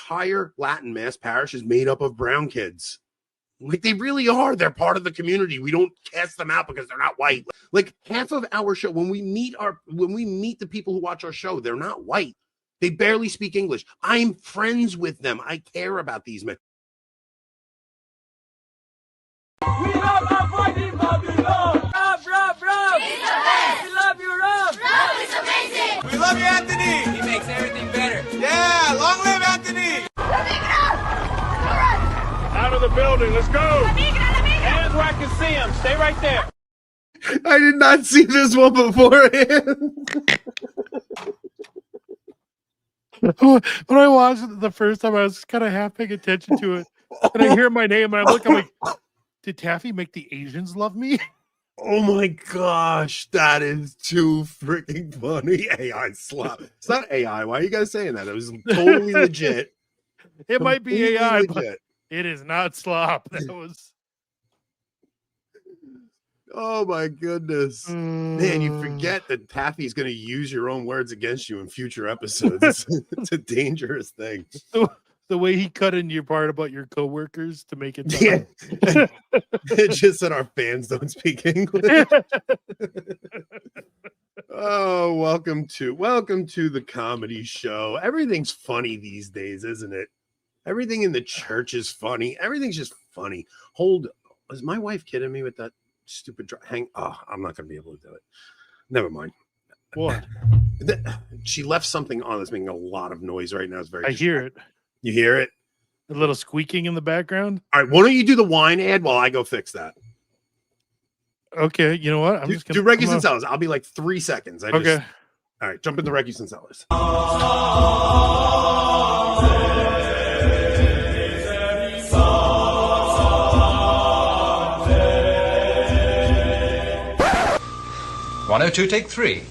entire Latin Mass parish is made up of brown kids. Like, they really are. They're part of the community. We don't cast them out because they're not white. Like, half of our show, when we meet the people who watch our show, they're not white. They barely speak English. I'm friends with them. I care about these men. We love our fighting Babylon. Rob. He's the best. We love you, Rob. Rob is amazing. We love you, Anthony. He makes everything better. Yeah, long live Anthony. Out of the building, let's go. Hands where I can see them. Stay right there. I did not see this one beforehand. When I watched it the first time, I was kind of half paying attention to it. And I hear my name, and I'm like, did Taffy make the Asians love me? Oh my gosh, that is too freaking funny. AI slop. It's not AI. Why are you guys saying that? It was totally legit. It might be AI, legit. but it is not slop. That was. Oh my goodness. Man, you forget that Taffy's going to use your own words against you in future episodes. It's a dangerous thing. The way he cut in your part about your coworkers to make it. Yeah. It just said our fans don't speak English. Oh, welcome to the comedy show. Everything's funny these days, isn't it? Everything in the church is funny. Everything's just funny. Is my wife kidding me with that stupid I'm not gonna be able to do it. Never mind. What? She left something on that's making a lot of noise right now. It's very I hear it. You hear it? A little squeaking in the background. All right, why don't you do the wine ad while I go fix that? Okay, you know what? I'm just gonna do Reggies and Cellars. I'll be like 3 seconds. Okay. All right, jump into Reggies and Cellars. One, 2, take 3.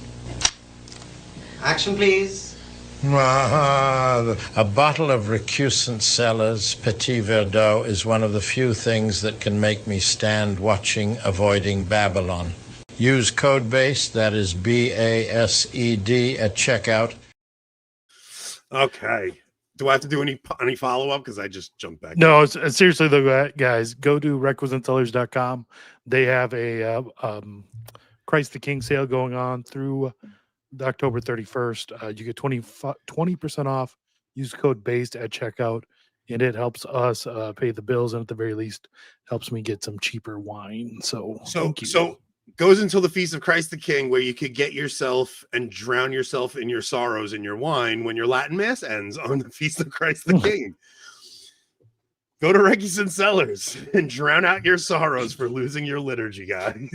Action, please. A bottle of recusant Cellars Petit Verdot is one of the few things that can make me stand watching Avoiding Babylon. Use code BASED, that is BASED, at checkout. Okay. Do I have to do any follow-up? Because I just jumped back. No, seriously though, guys, go to requisitesellers.com. They have a Christ the King sale going on through October 31st. You get 20% off. Use code BASED at checkout, and it helps us pay the bills, and at the very least helps me get some cheaper wine. So goes until the Feast of Christ the King, where you could get yourself and drown yourself in your sorrows in your wine when your Latin Mass ends on the Feast of Christ the King. Go to Reggies and Cellars and drown out your sorrows for losing your liturgy, guys.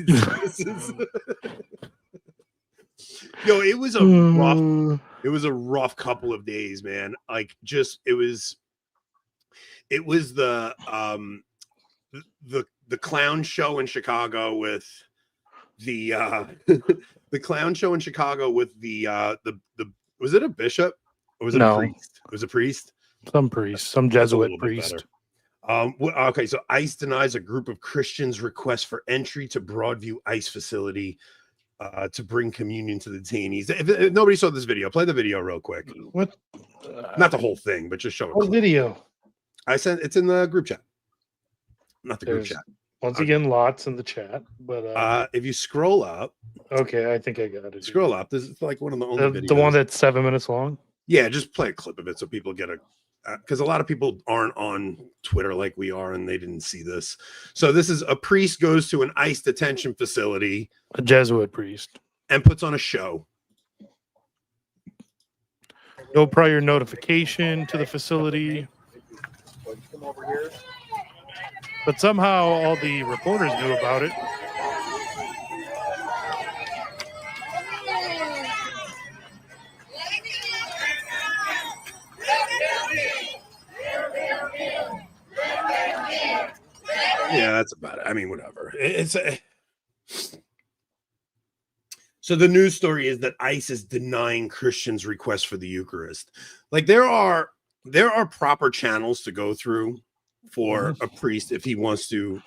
Yo, it was a rough couple of days, man. Like, just it was the clown show in Chicago with the clown show in Chicago with the was it a bishop or was it a priest? It was a priest. Some Jesuit priest. Okay, so ICE denies a group of Christians' request for entry to Broadview ICE facility to bring communion to the detainees. If nobody saw this video, play the video real quick. What? Not the whole thing, but just show it. What video? I sent it's in the group chat. Not the group chat. Once again, lots in the chat. But if you scroll up, okay, I think I got it. Scroll up. This is like one of the only videos. The one that's 7 minutes long. Yeah, just play a clip of it so people get because a lot of people aren't on Twitter like we are, and they didn't see this. So this is a priest goes to an ICE detention facility, a Jesuit priest, and puts on a show. No prior notification to the facility. But somehow all the reporters knew about it. Yeah, that's about it. I mean, whatever. So the news story is that ICE is denying Christians' requests for the Eucharist. Like, there are proper channels to go through for a priest if he wants to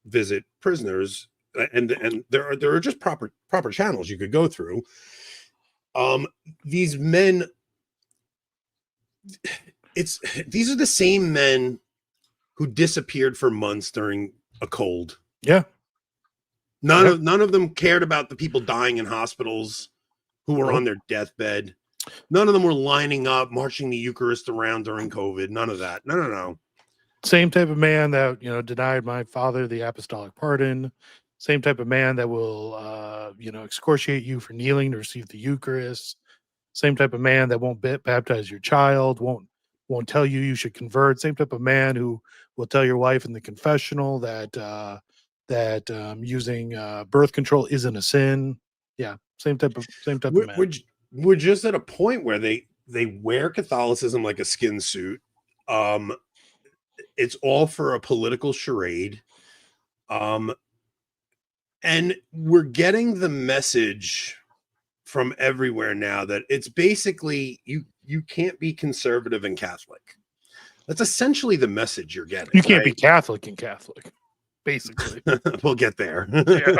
visit prisoners, and there are just proper channels you could go through. These men, these are the same men who disappeared for months during a cold. Yeah. None of them cared about the people dying in hospitals who were on their deathbed. None of them were lining up, marching the Eucharist around during COVID. None of that. No. Same type of man that, denied my father the apostolic pardon. Same type of man that will, excoriate you for kneeling to receive the Eucharist. Same type of man that won't baptize your child, won't tell you should convert. Same type of man who will tell your wife in the confessional that using birth control isn't a sin. Yeah, same type of man. We're just at a point where they wear Catholicism like a skin suit. It's all for a political charade. And we're getting the message from everywhere now that it's basically you can't be conservative and Catholic. That's essentially the message you're getting. You can't be Catholic and Catholic, basically. We'll get there. Yeah.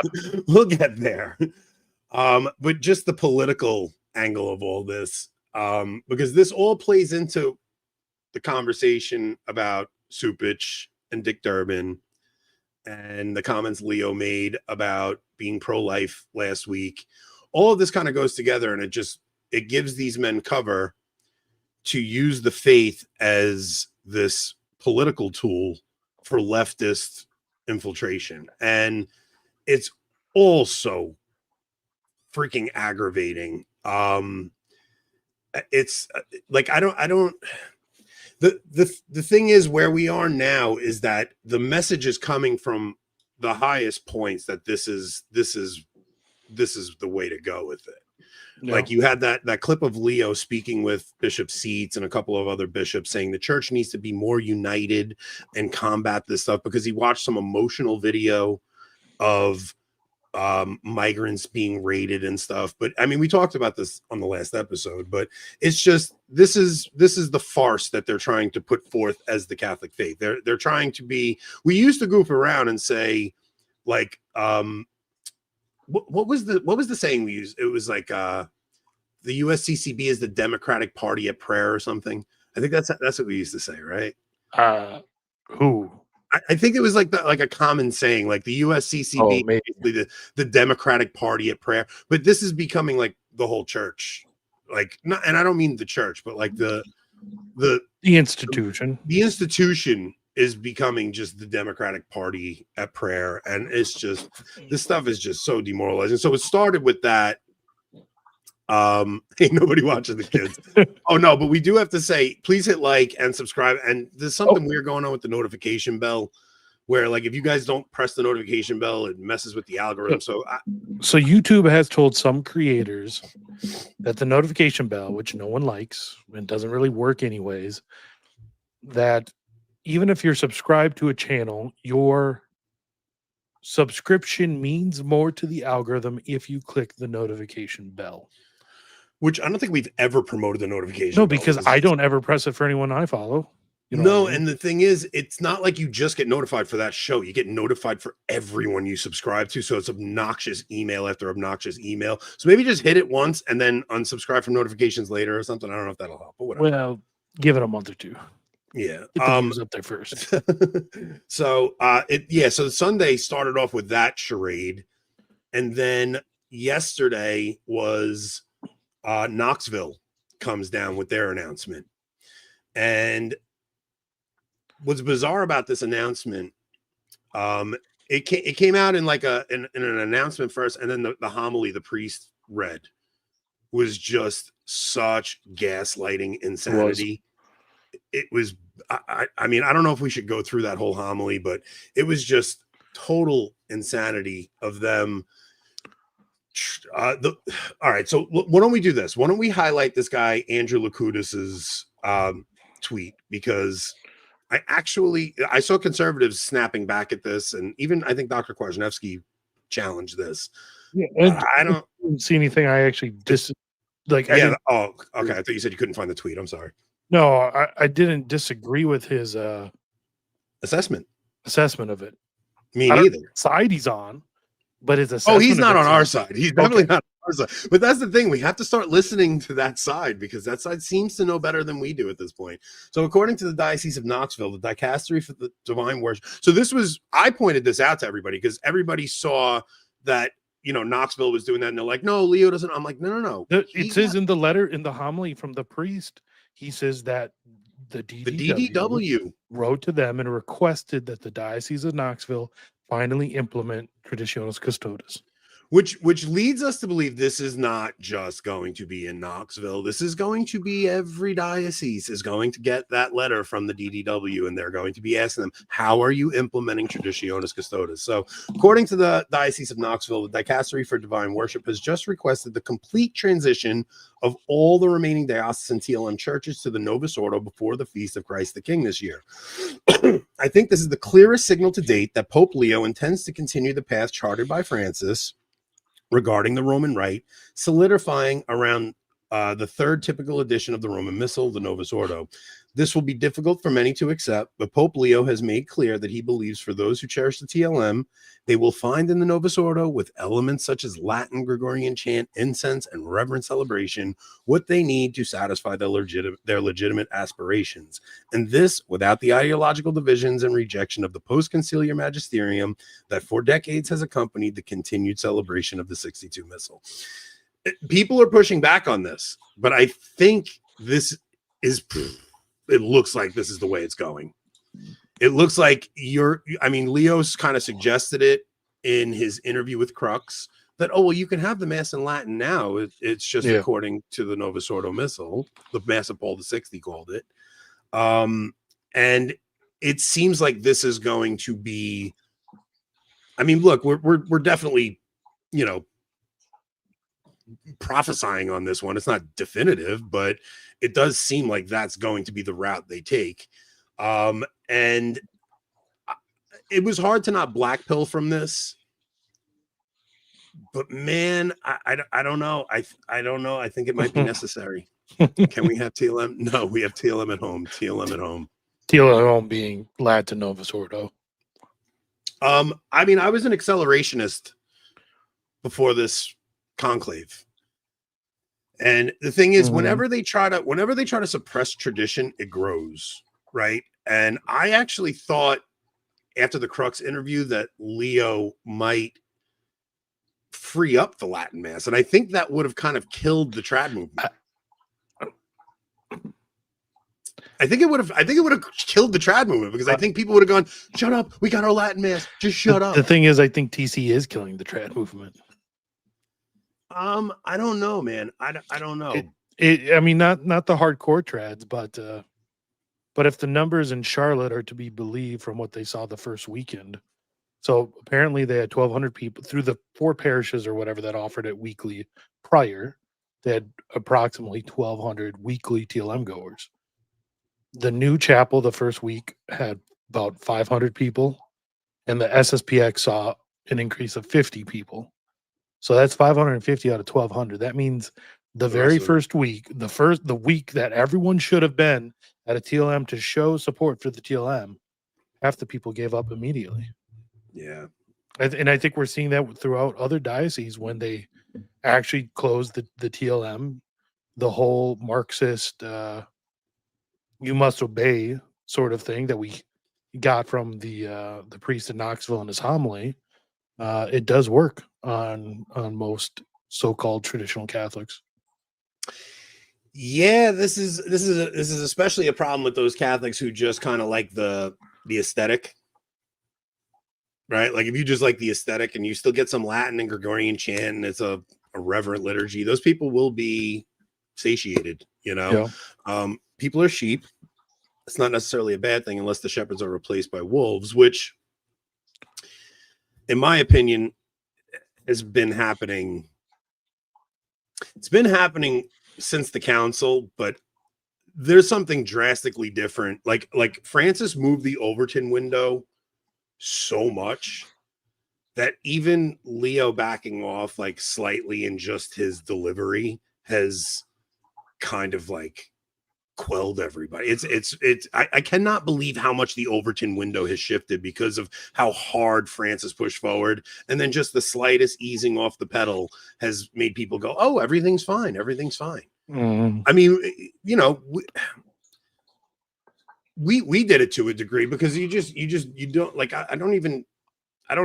We'll get there. But just the political angle of all this, because this all plays into the conversation about Supich and Dick Durbin and the comments Leo made about being pro-life last week. All of this kind of goes together, and it gives these men cover to use the faith as this political tool for leftist infiltration. And it's also freaking aggravating. It's like, the thing is, where we are now is that the message is coming from the highest points that this is the way to go with it. Yeah. Like you had that clip of Leo speaking with Bishop Seats and a couple of other bishops saying the church needs to be more united and combat this stuff, because he watched some emotional video of migrants being raided and stuff. But I mean, we talked about this on the last episode, but it's just this is the farce that they're trying to put forth as the Catholic faith. They're trying to be. We used to goof around and say, like, what was the saying we used? It was like the USCCB is the Democratic Party at prayer or something. I think that's what we used to say, right? Who? I think it was like a common saying, like the USCCB is basically the Democratic Party at prayer. But this is becoming like the whole church, like not, and I don't mean the church, but like the institution. The institution is becoming just the Democratic Party at prayer, and it's just this stuff is just so demoralizing. So it started with that. Ain't nobody watching the kids. Oh no, but we do have to say, please hit like and subscribe. And there's something weird going on with the notification bell, where like if you guys don't press the notification bell, it messes with the algorithm. So YouTube has told some creators that the notification bell, which no one likes and doesn't really work anyways, that even if you're subscribed to a channel, your subscription means more to the algorithm if you click the notification bell. Which I don't think we've ever promoted the notification. No, because I don't ever press it for anyone I follow. You know no, what I mean? And the thing is, it's not like you just get notified for that show. You get notified for everyone you subscribe to. So it's obnoxious email after obnoxious email. So maybe just hit it once and then unsubscribe from notifications later or something. I don't know if that'll help, but whatever. Well, give it a month or two. Yeah. Get the views up there first. So so Sunday started off with that charade. And then yesterday was Knoxville comes down with their announcement. And what's bizarre about this announcement, it came out in like in an announcement first, and then the homily the priest read was just such gaslighting insanity. It was I mean, I don't know if we should go through that whole homily, but it was just total insanity of them. All right, so why don't we do this? Why don't we highlight this guy Andrew Lakudis's tweet, because I saw conservatives snapping back at this, and even I think Dr. Kwasniewski challenged this. Yeah, I don't see anything. I actually okay. I thought you said you couldn't find the tweet. I'm sorry. No, I didn't disagree with his assessment of it. Me neither. Side he's on. But his assessment. Oh, he's not on our side. He's definitely not on versa. But that's the thing. We have to start listening to that side because that side seems to know better than we do at this point. So according to the Diocese of Knoxville, the dicastery for the divine worship. So this was, I pointed this out to everybody because everybody saw that, Knoxville was doing that. And they're like, no, Leo doesn't. I'm like, no. It says in the letter, in the homily from the priest, he says that the DDW wrote to them and requested that the Diocese of Knoxville finally implement Traditionis Custodes. Which leads us to believe this is not just going to be in Knoxville. This is going to be every diocese is going to get that letter from the DDW, and they're going to be asking them, how are you implementing Traditionis Custodes? So according to the Diocese of Knoxville, the Dicastery for Divine Worship has just requested the complete transition of all the remaining diocesan TLM churches to the Novus Ordo before the Feast of Christ the King this year. I think this is the clearest signal to date that Pope Leo intends to continue the path charted by Francis regarding the Roman Rite, solidifying around the third typical edition of the Roman Missal, the Novus Ordo. This will be difficult for many to accept, but Pope Leo has made clear that he believes for those who cherish the TLM, they will find in the Novus Ordo, with elements such as Latin, Gregorian chant, incense, and reverent celebration, what they need to satisfy their legitimate aspirations. And this without the ideological divisions and rejection of the post-conciliar magisterium that for decades has accompanied the continued celebration of the 62 Missal. People are pushing back on this, but I think this is... It looks like this is the way it's going. It looks like Leo's kind of suggested it in his interview with Crux that, you can have the Mass in Latin now. It's just according to the Novus Ordo Missal, the Mass of Paul VI, he called it. And it seems like this is going to be, look, we're definitely, prophesying on this one. It's not definitive, but it does seem like that's going to be the route they take. And it was hard to not black pill from this, but man, I don't know. I don't know. I think it might be necessary. Can we have TLM? No, we have TLM at home. TLM at home. TLM at home being Latin Novus Ordo. I was an accelerationist before this conclave. And the thing is, whenever they try to suppress tradition, it grows, right? And I actually thought after the Crux interview that Leo might free up the Latin Mass, and I think that would have kind of killed the trad movement. I think it would have killed the trad movement because I think people would have gone, "Shut up, we got our Latin Mass, just shut up." The thing is, I think TC is killing the trad movement. I don't know, man. I don't know. Not the hardcore trads, but if the numbers in Charlotte are to be believed from what they saw the first weekend, so apparently they had 1,200 people through the 4 parishes or whatever that offered it weekly prior. They had approximately 1,200 weekly TLM goers. The new chapel the first week had about 500 people, and the SSPX saw an increase of 50 people. So that's 550 out of 1,200. That means the very first week, the week that everyone should have been at a TLM to show support for the TLM, half the people gave up immediately. Yeah. And I think we're seeing that throughout other dioceses when they actually closed the TLM, the whole Marxist, you must obey sort of thing that we got from the priest in Knoxville in his homily. It does work on most so-called traditional Catholics. Yeah, this is especially a problem with those Catholics who just kind of like the aesthetic, right? Like if you just like the aesthetic and you still get some Latin and Gregorian chant and it's a reverent liturgy, those people will be satiated. People are sheep. It's not necessarily a bad thing unless the shepherds are replaced by wolves, which, in my opinion, has been happening. It's been happening since the council, but there's something drastically different. Like Francis moved the Overton window so much that even Leo backing off like slightly in just his delivery has kind of like quelled everybody. I cannot believe how much the Overton window has shifted because of how hard Francis pushed forward, and then just the slightest easing off the pedal has made people go, oh, everything's fine, everything's fine. I mean, you know, we did it to a degree because you don't like, I don't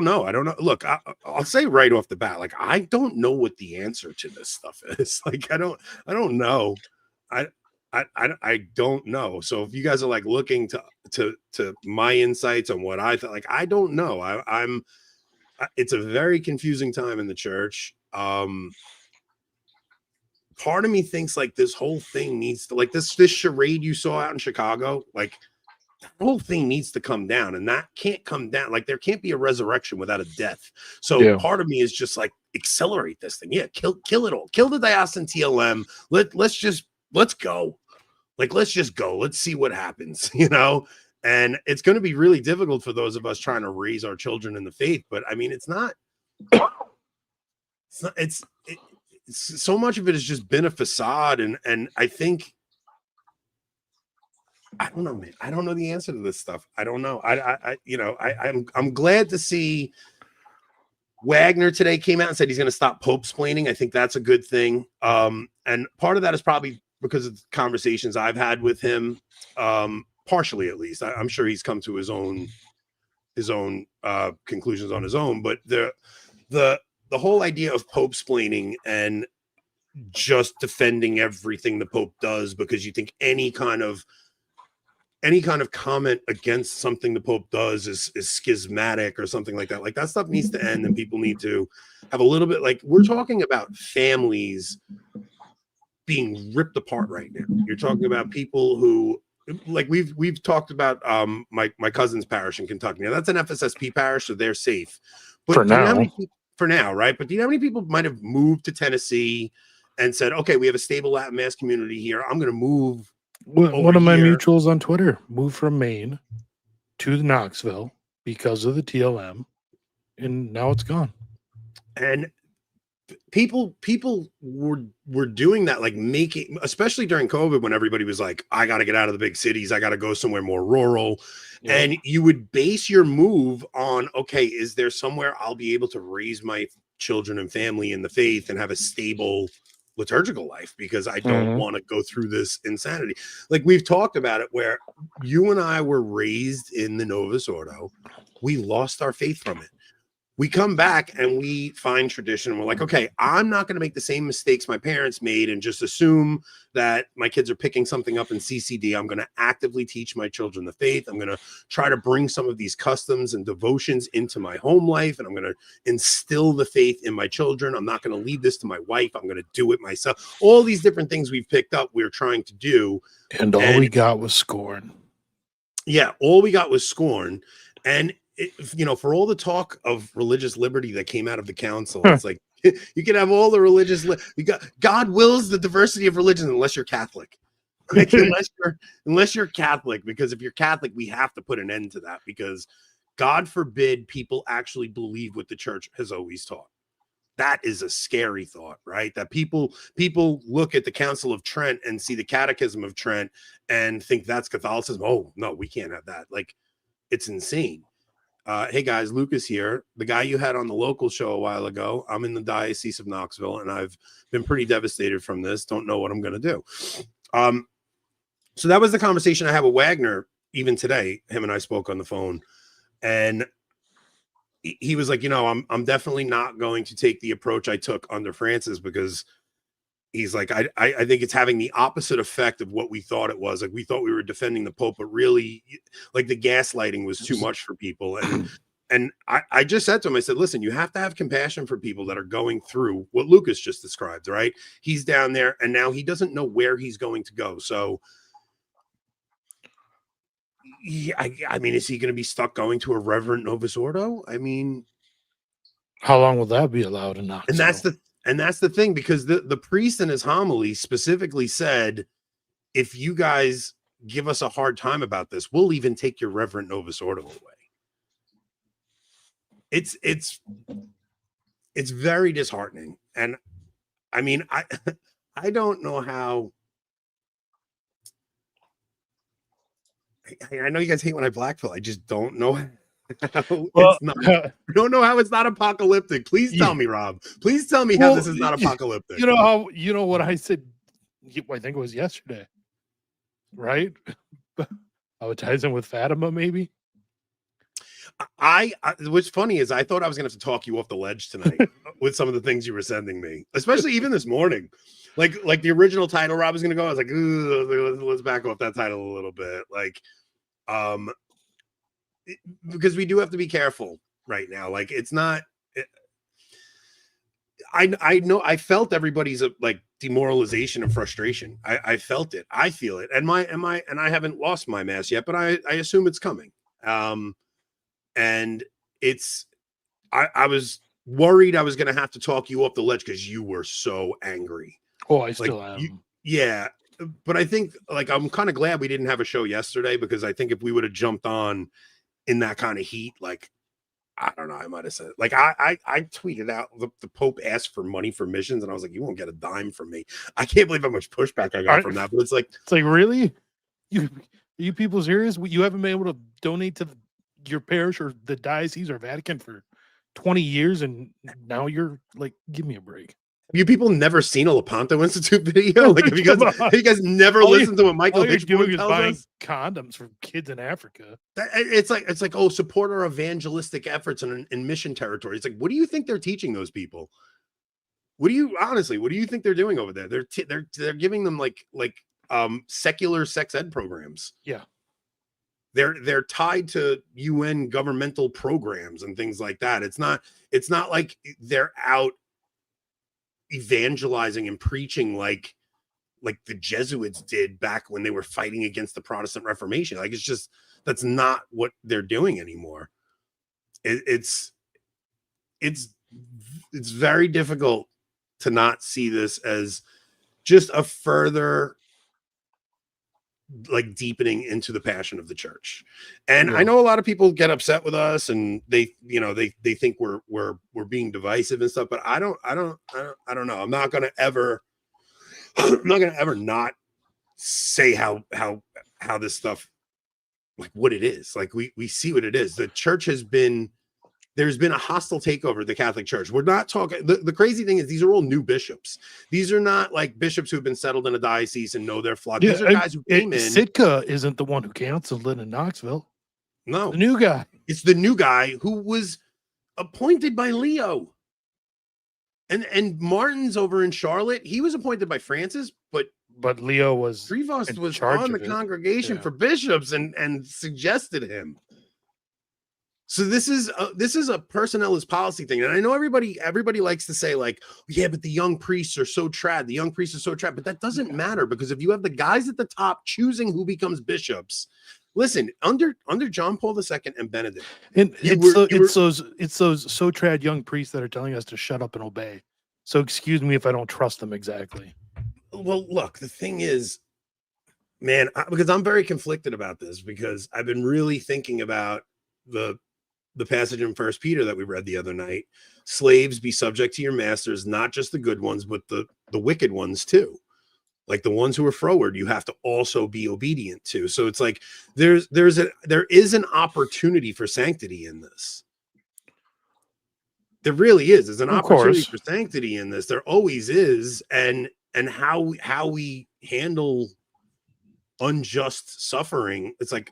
know. Look, I'll say right off the bat, like, I don't know what the answer to this stuff is. Like, I don't know. I don't know. So if you guys are like looking to my insights on what I thought, like, I don't know. It's a very confusing time in the church. Part of me thinks like this whole thing needs to, like, this charade you saw out in Chicago, like, the whole thing needs to come down, and that can't come down. Like, there can't be a resurrection without a death. So part of me is just like, accelerate this thing. Yeah, kill it all. Kill the diocesan TLM. Let's go. Like, let's just go. Let's see what happens, you know? And it's going to be really difficult for those of us trying to raise our children in the faith. But I mean, it's so much of it has just been a facade. And I think, I don't know, man. I don't know the answer to this stuff. I don't know. I'm glad to see Wagner today came out and said he's going to stop pope-splaining. I think that's a good thing. And part of that is probably because of the conversations I've had with him, partially at least. I'm sure he's come to his own conclusions on his own. But the whole idea of pope-splaining and just defending everything the Pope does because you think any kind of comment against something the Pope does is schismatic or something like that. Like, that stuff needs to end, and people need to have a little bit, like, we're talking about families being ripped apart right now. You're talking about people who, like, we've talked about my cousin's parish in Kentucky. Now, that's an FSSP parish, so they're safe. But for now, right? But do you know how many people might have moved to Tennessee and said, okay, we have a stable Latin Mass community here. I'm going to move. One of my mutuals on Twitter moved from Maine to Knoxville because of the TLM, and now it's gone. And people were doing that, like, making, especially during COVID when everybody was like, I got to get out of the big cities. I got to go somewhere more rural. Yeah. And you would base your move on, okay, is there somewhere I'll be able to raise my children and family in the faith and have a stable liturgical life, because I don't want to go through this insanity. Like, we've talked about it, where you and I were raised in the Novus Ordo. We lost our faith from it. We come back and we find tradition, and we're like, okay, I'm not going to make the same mistakes my parents made and just assume that my kids are picking something up in CCD. I'm going to actively teach my children the faith. I'm going to try to bring some of these customs and devotions into my home life, and I'm going to instill the faith in my children. I'm not going to leave this to my wife. I'm going to do it myself. All these different things we've picked up, we're trying to do. And all we got was scorn. Yeah, all we got was scorn. And for all the talk of religious liberty that came out of the council, it's like, you can have all the religious, God wills the diversity of religion unless you're Catholic. Like, unless you're Catholic, because if you're Catholic, we have to put an end to that, because God forbid people actually believe what the church has always taught. That is a scary thought, right? That people look at the Council of Trent and see the Catechism of Trent and think that's Catholicism. Oh, no, we can't have that. Like, it's insane. Hey guys, Lucas here, the guy you had on the local show a while ago. I'm in the Diocese of Knoxville, and I've been pretty devastated from this. Don't know what I'm going to do. So that was the conversation I had with Wagner even today. Him and I spoke on the phone, and he was like, I'm definitely not going to take the approach I took under Francis, because he's like, I think it's having the opposite effect of what we thought it was. Like, we thought we were defending the Pope, but really, like, the gaslighting was too much for people. And I just said to him, I said, listen, you have to have compassion for people that are going through what Lucas just described, right? He's down there, and now he doesn't know where he's going to go. So, yeah, I mean, is he going to be stuck going to a reverent Novus Ordo? I mean, how long will that be allowed in Knoxville? And that's the thing, because the priest in his homily specifically said, if you guys give us a hard time about this, we'll even take your reverent Novus Ordo away. It's very disheartening. And I mean, I don't know how I know you guys hate when I blackpill. I just don't know how Well, it's not. I don't know how it's not apocalyptic. Please tell me, Rob. Please tell me how this is not apocalyptic. You know what I said? I think it was yesterday, right? How it ties in with Fatima, maybe. What's funny is I thought I was gonna have to talk you off the ledge tonight with some of the things you were sending me, especially even this morning. Like the original title Rob was gonna go. I was like, let's back off that title a little bit. Like, because we do have to be careful right now. Like, it's not. I know I felt everybody's like demoralization and frustration. I felt it. I feel it. And I haven't lost my mass yet, but I assume it's coming. And it's, I was worried I was going to have to talk you off the ledge because you were so angry. Oh, I still am. Yeah. But I think like, I'm kind of glad we didn't have a show yesterday, because I think if we would have jumped on in that kind of heat, like, I don't know, I might have said, like, I tweeted out the Pope asked for money for missions, and I was like, you won't get a dime from me. I can't believe how much pushback I got from that. But it's like really, you people serious? You haven't been able to donate to your parish or the diocese or Vatican for 20 years, and now you're like, give me a break. You people never seen a Lepanto Institute video? Like, have you guys never listened to what Michael Hitchcock tells buying us? Condoms for kids in Africa. It's like, oh, support our evangelistic efforts in mission territory. It's like, what do you think they're teaching those people? What do you think they're doing over there? They're giving them like secular sex ed programs. Yeah. They're tied to UN governmental programs and things like that. It's not like they're out evangelizing and preaching like the Jesuits did back when they were fighting against the Protestant Reformation. Like, it's just, that's not what they're doing anymore. It's very difficult to not see this as just a further like deepening into the passion of the church. And I know a lot of people get upset with us, and they think we're being divisive and stuff, but I don't know. I'm not going to ever not say how this stuff, like, what it is. Like, we see what it is. The church there's been a hostile takeover of the Catholic Church. We're not talking, the crazy thing is these are all new bishops. These are not like bishops who have been settled in a diocese and know their flock. These are guys who came in. Sitka isn't the one who canceled it in Knoxville. No. The new guy. It's the new guy who was appointed by Leo. And Martin's over in Charlotte. He was appointed by Francis, but Leo was Prevost was on the congregation for bishops and suggested him. So this is a personnel is policy thing. And I know everybody likes to say like, yeah, but the young priests are so trad. The young priests are so trad. But that doesn't matter, because if you have the guys at the top choosing who becomes bishops, listen, under John Paul II and Benedict, and it's those so trad young priests that are telling us to shut up and obey. So excuse me if I don't trust them exactly. Well, look, the thing is, man, because I'm very conflicted about this, because I've been really thinking about the passage in 1 Peter that we read the other night. Slaves, be subject to your masters, not just the good ones, but the wicked ones too. Like the ones who are froward, you have to also be obedient to. So it's like there is an opportunity for sanctity in this. There really is. There's an opportunity for sanctity in this. There always is. And how we handle unjust suffering. It's like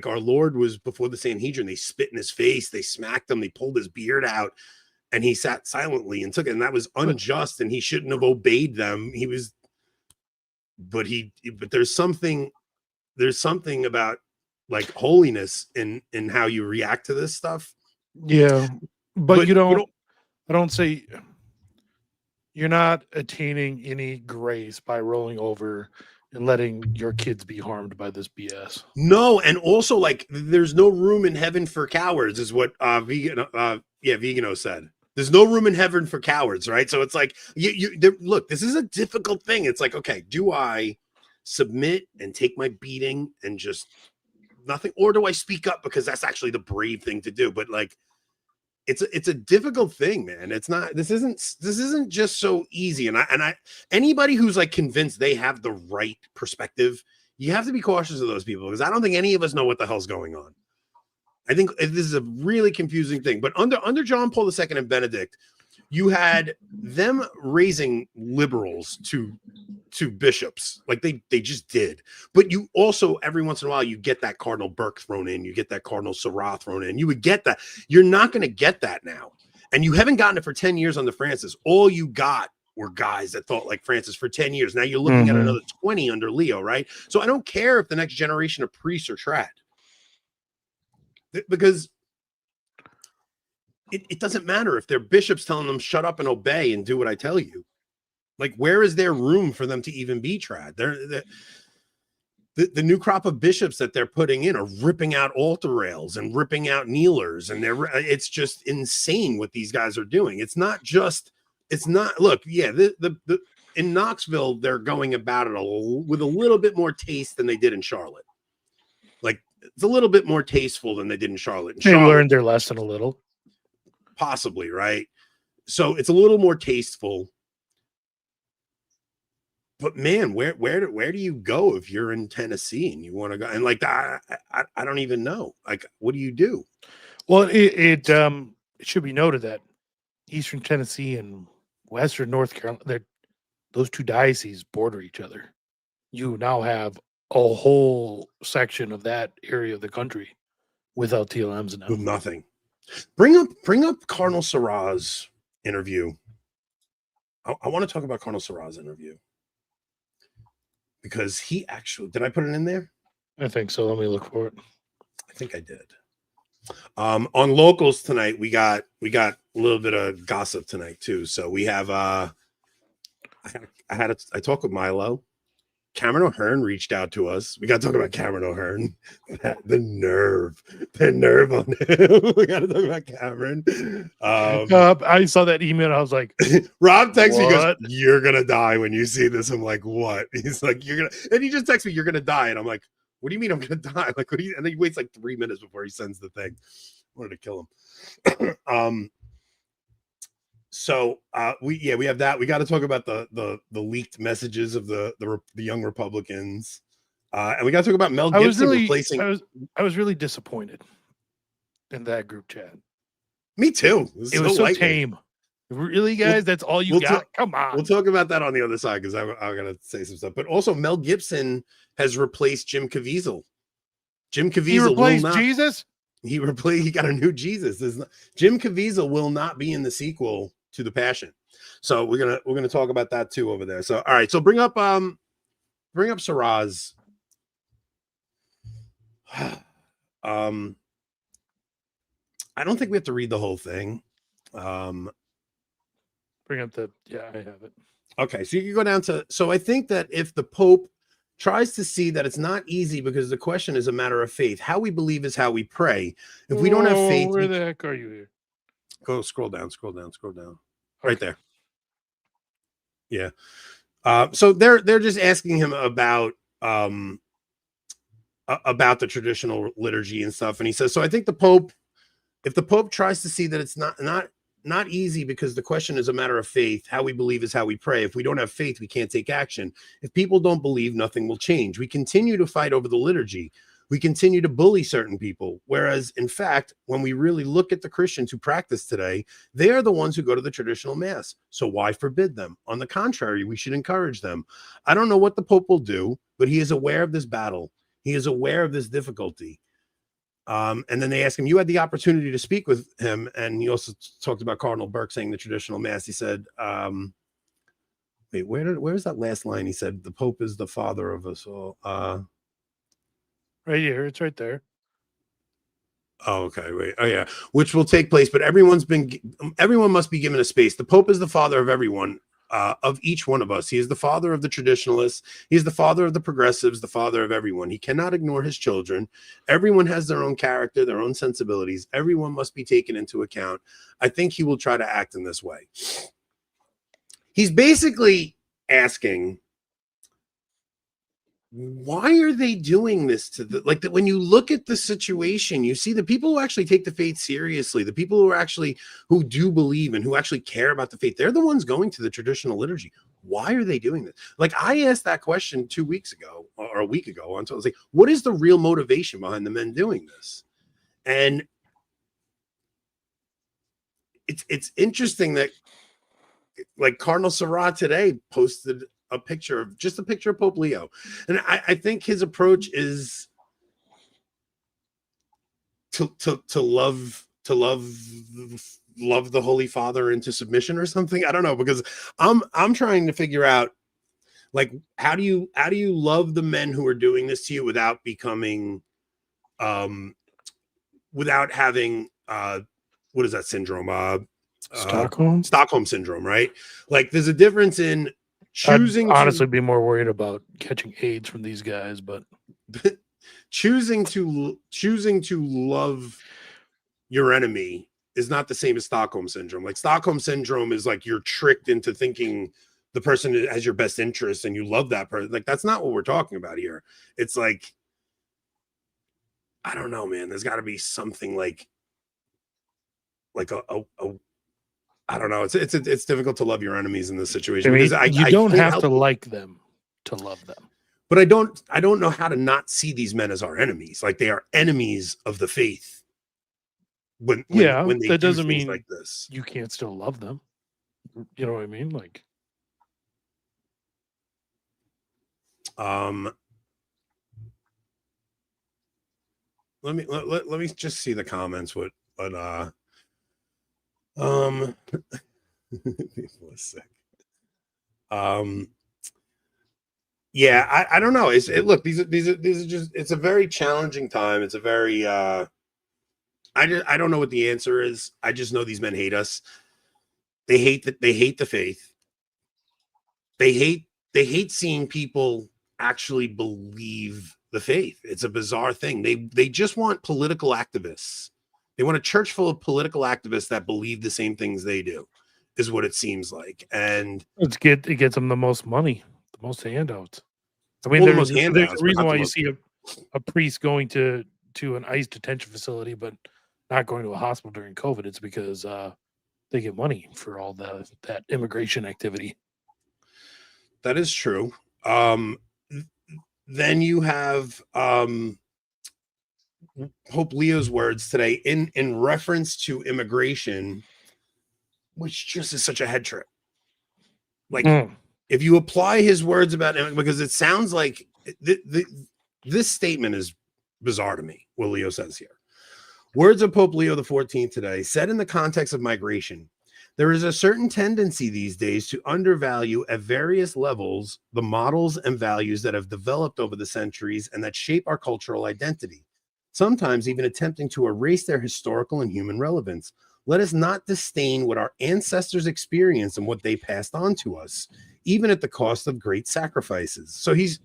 our Lord was before the Sanhedrin. They spit in his face, they smacked him, they pulled his beard out, and he sat silently and took it. And that was unjust, and he shouldn't have obeyed them. But there's something about like holiness in how you react to this stuff. Yeah, but I don't say you're not attaining any grace by rolling over and letting your kids be harmed by this BS. No, and also like there's no room in heaven for cowards, is what Vigano said. There's no room in heaven for cowards, right? So it's like look, this is a difficult thing. It's like, okay, do I submit and take my beating and just nothing, or do I speak up because that's actually the brave thing to do? But like, it's a difficult thing, man. It's not. This isn't just so easy. And I anybody who's like convinced they have the right perspective you have to be cautious of those people because I don't think any of us know what the hell's going on. I think this is a really confusing thing. But under John Paul II and Benedict, you had them raising liberals to bishops, like they just did. But you also, every once in a while, you get that Cardinal Burke thrown in, you get that Cardinal Sarah thrown in. You would get that. You're not going to get that now. And you haven't gotten it for 10 years under Francis. All you got were guys that thought like Francis for 10 years. Now you're looking at another 20 under Leo, right? So I don't care if the next generation of priests are trad. Because it doesn't matter if they're bishops telling them shut up and obey and do what I tell you. Like, where is there room for them to even be trad? The new crop of bishops that they're putting in are ripping out altar rails and ripping out kneelers, and it's just insane what these guys are doing. It's not look, yeah, in Knoxville they're going about it with a little bit more taste than they did in Charlotte. Like, it's a little bit more tasteful than they did in Charlotte. They learned their lesson a little. Possibly, right? So it's a little more tasteful. But man, where do you go if you're in Tennessee and you want to go? And like I don't even know. Like, what do you do? Well, it should be noted that Eastern Tennessee and Western North Carolina, those two dioceses border each other. You now have a whole section of that area of the country without TLMs now. With nothing. Bring up Cardinal Sarah's interview. I want to talk about Cardinal Sarah's interview because he actually, did I put it in there? I think so. Let me look for it. I think I did. On locals tonight, we got a little bit of gossip tonight too. So we have I talked with Milo. Cameron O'Hearn reached out to us. We got to talk about Cameron O'Hearn. The nerve on him. We got to talk about Cameron. I saw that email. And I was like, Rob texts me, goes, "You're gonna die when you see this." I'm like, "What?" He's like, "You're gonna," and he just texts me, "You're gonna die," and I'm like, "What do you mean I'm gonna die?" Like, what do you? And then he waits like 3 minutes before he sends the thing. I wanted to kill him. So we have that. We got to talk about the leaked messages of the young Republicans, and we got to talk about Mel Gibson replacing. I was really disappointed in that group chat. Me too. It was so tame. Really, guys? That's all you got? Come on. We'll talk about that on the other side because I'm gonna say some stuff. But also, Mel Gibson has replaced Jim Caviezel. Jim Caviezel replaced Jesus. He got a new Jesus. Jim Caviezel will not be in the sequel to the Passion. So we're gonna talk about that too over there. So all right, so bring up Sarah's. I don't think we have to read the whole thing. Bring up I have it. Okay, so you can go down to, so I think that if the Pope tries to see that it's not easy because the question is a matter of faith, how we believe is how we pray. If we don't have faith, where the heck are you here? Go scroll down. Right there. Yeah. So they're just asking him about the traditional liturgy and stuff. And he says, so I think if the Pope tries to see that it's not easy because the question is a matter of faith, how we believe is how we pray. If we don't have faith, we can't take action. If people don't believe, nothing will change. We continue to fight over the liturgy. We continue to bully certain people. Whereas, in fact, when we really look at the Christians who practice today, they are the ones who go to the traditional mass. So why forbid them? On the contrary, we should encourage them. I don't know what the Pope will do, but he is aware of this battle. He is aware of this difficulty. And then they ask him, you had the opportunity to speak with him. And he also talked about Cardinal Burke saying the traditional mass. He said, wait, where's that last line? He said, the Pope is the father of us all. Right here. It's right there. Oh, okay. Wait. Oh, yeah. Which will take place, but everyone must be given a space. The Pope is the father of everyone, of each one of us. He is the father of the traditionalists. He is the father of the progressives, the father of everyone. He cannot ignore his children. Everyone has their own character, their own sensibilities. Everyone must be taken into account. I think he will try to act in this way. He's basically asking, why are they doing this to when you look at the situation, you see the people who actually take the faith seriously, the people who do believe and who actually care about the faith, they're the ones going to the traditional liturgy. why are they doing this? Like, I asked that question 2 weeks ago or a week ago. And so I was like, what is the real motivation behind the men doing this? And it's interesting that, like, Cardinal Sarah today posted a picture of Pope Leo. And I think his approach is to love the Holy Father into submission or something. I don't know, because I'm trying to figure out, like, how do you love the men who are doing this to you without becoming without having what is that syndrome? Stockholm syndrome, right? Like, there's a difference in choosing I'd honestly be more worried about catching AIDS from these guys, but choosing to love your enemy is not the same as Stockholm syndrome. Like, Stockholm syndrome is like you're tricked into thinking the person has your best interest and you love that person. Like, that's not what we're talking about here. It's like, I don't know, man. There's got to be something like a I don't know. It's difficult to love your enemies in this situation. I mean, because you don't can't have help to it. like them to love them. But I don't know how to not see these men as our enemies. Like, they are enemies of the faith. When they that do doesn't things mean like this, you can't still love them. You know what I mean? Like, let me just see the comments. What people are sick. Yeah, I don't know. Look, these are just, it's a very challenging time. It's a very I don't know what the answer is. I just know these men hate us. They hate the faith. They hate seeing people actually believe the faith. It's a bizarre thing. They just want political activists. They want a church full of political activists that believe the same things they do, is what it seems like. And it gets them the most money, the most handouts. I mean, well, the there's most handouts, a but reason not why the you most. see a priest going to an ICE detention facility, but not going to a hospital during COVID. It's because they get money for all that immigration activity. That is true. Then you have Pope Leo's words today in reference to immigration, which just is such a head trip. Like, if you apply his words about him, because it sounds like this statement is bizarre to me, what Leo says here. Words of Pope Leo XIV today, said in the context of migration. There is a certain tendency these days to undervalue at various levels the models and values that have developed over the centuries and that shape our cultural identity, sometimes even attempting to erase their historical and human relevance. Let us not disdain what our ancestors experienced and what they passed on to us, even at the cost of great sacrifices. So he's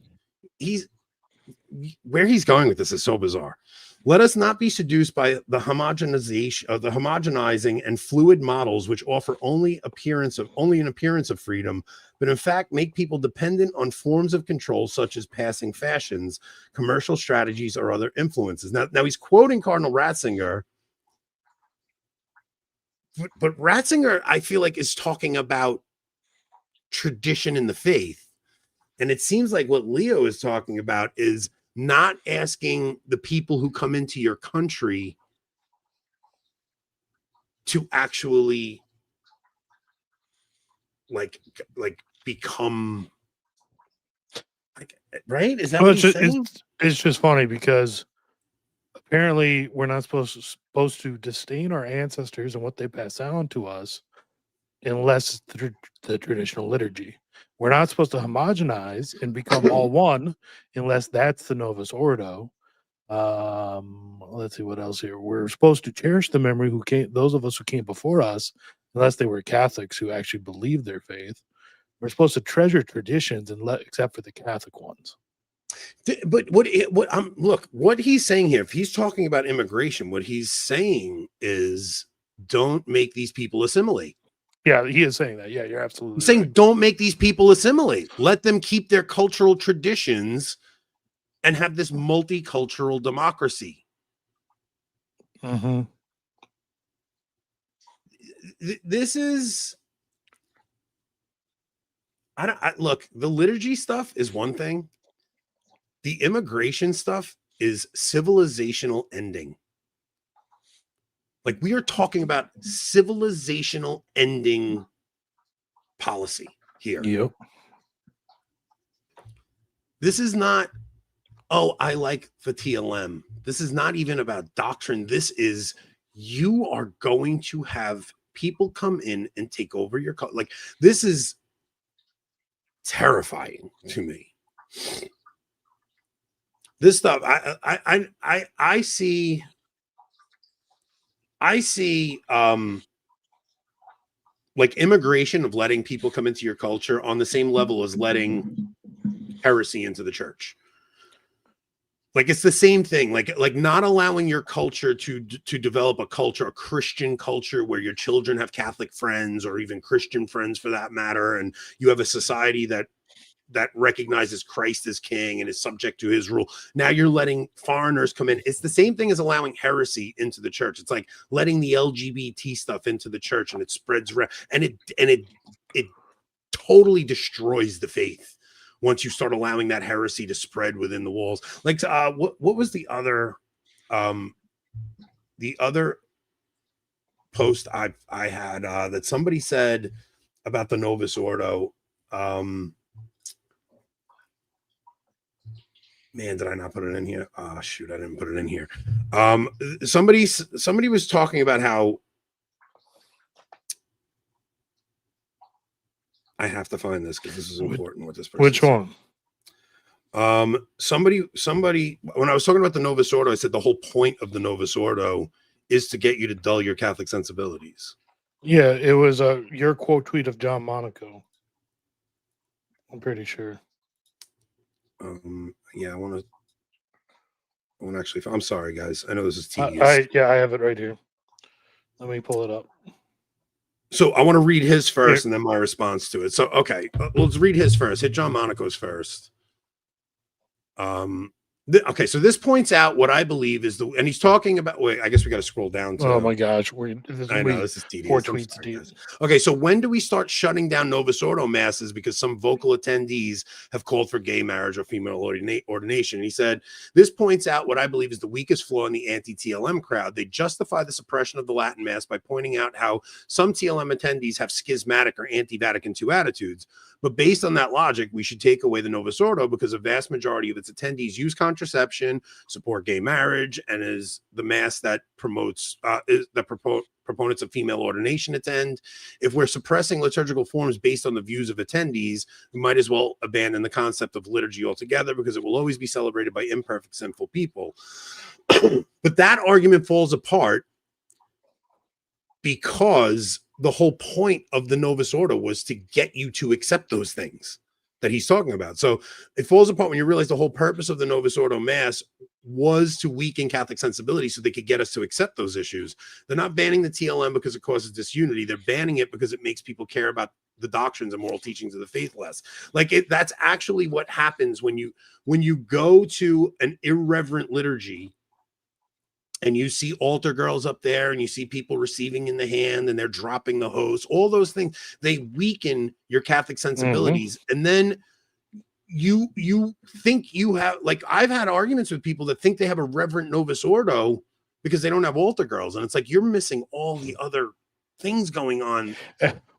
where he's going with this is so bizarre. Let us not be seduced by the homogenizing and fluid models which offer only an appearance of freedom, but in fact make people dependent on forms of control such as passing fashions, commercial strategies, or other influences. Now he's quoting Cardinal Ratzinger, but Ratzinger, I feel like, is talking about tradition in the faith. And it seems like what Leo is talking about is not asking the people who come into your country to actually like become like, right? Is that what he's saying? It's just funny because apparently we're not supposed to disdain our ancestors and what they pass on to us unless through the traditional liturgy. We're not supposed to homogenize and become all one unless that's the Novus Ordo. Let's see what else here. We're supposed to cherish the memory those of us who came before us, unless they were Catholics who actually believed their faith. We're supposed to treasure traditions except for the Catholic ones. But what he's saying here, if he's talking about immigration, what he's saying is don't make these people assimilate. Yeah, he is saying that. Yeah, you're absolutely He's saying right. don't make these people assimilate. Let them keep their cultural traditions and have this multicultural democracy. Mm-hmm. This is, Look, the liturgy stuff is one thing. The immigration stuff is civilizational ending. Like, we are talking about civilizational ending policy here. Yep. This is not, oh, I like the TLM. This is not even about doctrine. This is, you are going to have people come in and take over your culture. Like, this is terrifying to me. This stuff, I see like immigration of letting people come into your culture on the same level as letting heresy into the church. Like, it's the same thing, like not allowing your culture to develop a culture, a Christian culture, where your children have Catholic friends or even Christian friends for that matter, and you have a society that recognizes Christ as king and is subject to his rule. Now you're letting foreigners come in. It's the same thing as allowing heresy into the church. It's like letting the LGBT stuff into the church, and it spreads around, and it tototally destroys the faith once you start allowing that heresy to spread within the walls. Like, what was the other post I had that somebody said about the Novus Ordo? Man, did I not put it in here? Oh, shoot, I didn't put it in here. Somebody was talking about how, I have to find this because this is important. What this person Which said. one? Somebody, when I was talking about the Novus Ordo, I said the whole point of the Novus Ordo is to get you to dull your Catholic sensibilities. Yeah, it was your quote tweet of John Monaco. I'm pretty sure. Yeah, I want to actually. I'm sorry, guys. I know this is tedious. I have it right here. Let me pull it up. So I want to read his first and then my response to it. So, okay, let's read his first. Hit John Monaco's first. Okay, so this points out what I believe is and he's talking about, wait, I guess we got to scroll down to. Oh my gosh. I know, this is tedious. 4 tweets deep. Okay, so when do we start shutting down Novus Ordo masses because some vocal attendees have called for gay marriage or female ordination? And he said, this points out what I believe is the weakest flaw in the anti-TLM crowd. They justify the suppression of the Latin Mass by pointing out how some TLM attendees have schismatic or anti-Vatican II attitudes. But based on that logic, we should take away the Novus Ordo because a vast majority of its attendees use contraception, support gay marriage, and is the mass that promotes proponents of female ordination attend. If we're suppressing liturgical forms based on the views of attendees, we might as well abandon the concept of liturgy altogether because it will always be celebrated by imperfect, sinful people. But that argument falls apart because the whole point of the Novus Ordo was to get you to accept those things that he's talking about. So it falls apart when you realize the whole purpose of the Novus Ordo Mass was to weaken Catholic sensibility so they could get us to accept those issues. They're not banning the TLM because it causes disunity. They're banning it because it makes people care about the doctrines and moral teachings of the faith less. Like, that's actually what happens when you go to an irreverent liturgy and you see altar girls up there and you see people receiving in the hand and they're dropping the hose, all those things, they weaken your Catholic sensibilities. Mm-hmm. And then you think you have, like, I've had arguments with people that think they have a reverent Novus Ordo because they don't have altar girls. And it's like, you're missing all the other things going on.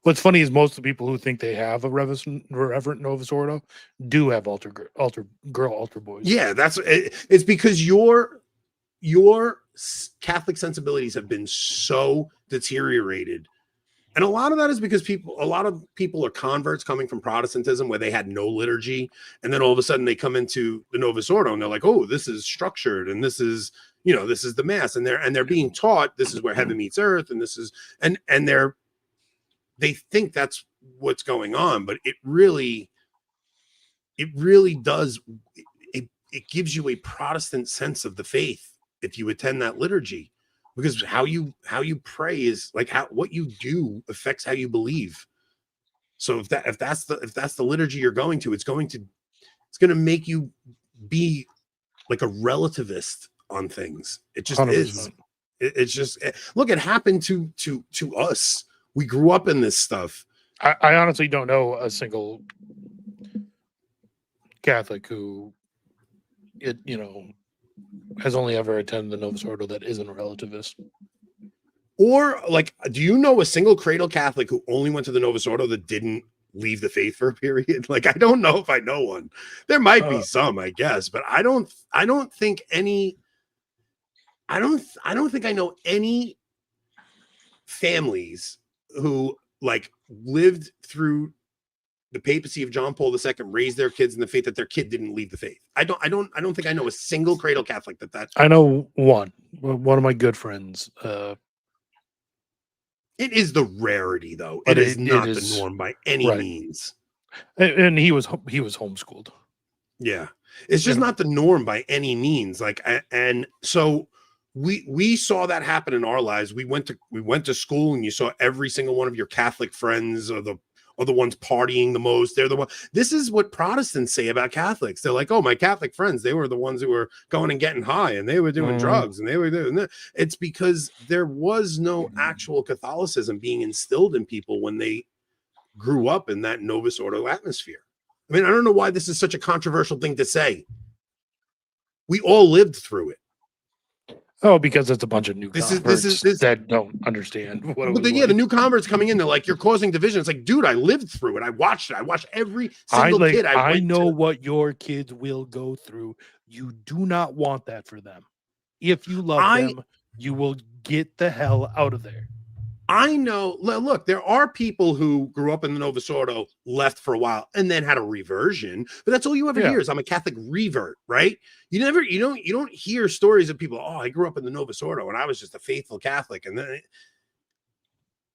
What's funny is most of the people who think they have a reverent Novus Ordo do have altar boys. Yeah, it's because your Catholic sensibilities have been so deteriorated. And a lot of that is because a lot of people are converts coming from Protestantism where they had no liturgy. And then all of a sudden they come into the Novus Ordo and they're like, oh, this is structured. And this is, this is the Mass. And they're being taught this is where heaven meets earth. And this is, and they think that's what's going on. But it really does. It gives you a Protestant sense of the faith if you attend that liturgy, because how you pray is like what you do affects how you believe. So if that's the liturgy you're going to, it's going to make you be like a relativist on things. It just 100%. Is. It's just, look, it happened to us. We grew up in this stuff. I honestly don't know a single Catholic who has only ever attended the Novus Ordo that isn't a relativist. Or like, do you know a single cradle Catholic who only went to the Novus Ordo that didn't leave the faith for a period? Like, I don't know if I know one. There might be some, I guess, but I don't think any. I don't think I know any families who like lived through the papacy of John Paul II, raised their kids in the faith, that their kid didn't leave the faith. I don't think I know a single cradle Catholic that. I know one of my good friends. It is the rarity, though. It is not the norm by any means. And he was homeschooled. Yeah, it's just not the norm by any means. Like, and so we saw that happen in our lives. We went to school, and you saw every single one of your Catholic friends are the ones partying the most. They're the one. This is what Protestants say about Catholics. They're like, oh, my Catholic friends, they were the ones who were going and getting high, and they were doing drugs, and they were doing that. It's because there was no actual Catholicism being instilled in people when they grew up in that Novus Ordo atmosphere. I mean, I don't know why this is such a controversial thing to say. We all lived through it. Oh, because it's a bunch of new converts this that don't understand what. But the new converts coming in, they're like, "You're causing division." It's like, dude, I lived through it. I watched it. I watched every single kid. I know what your kids will go through. You do not want that for them. If you love them, you will get the hell out of there. I know. Look, there are people who grew up in the Novus Ordo, left for a while, and then had a reversion. But that's all you ever hear is, I'm a Catholic revert, right? You don't hear stories of people. Oh, I grew up in the Novus Ordo, and I was just a faithful Catholic. And then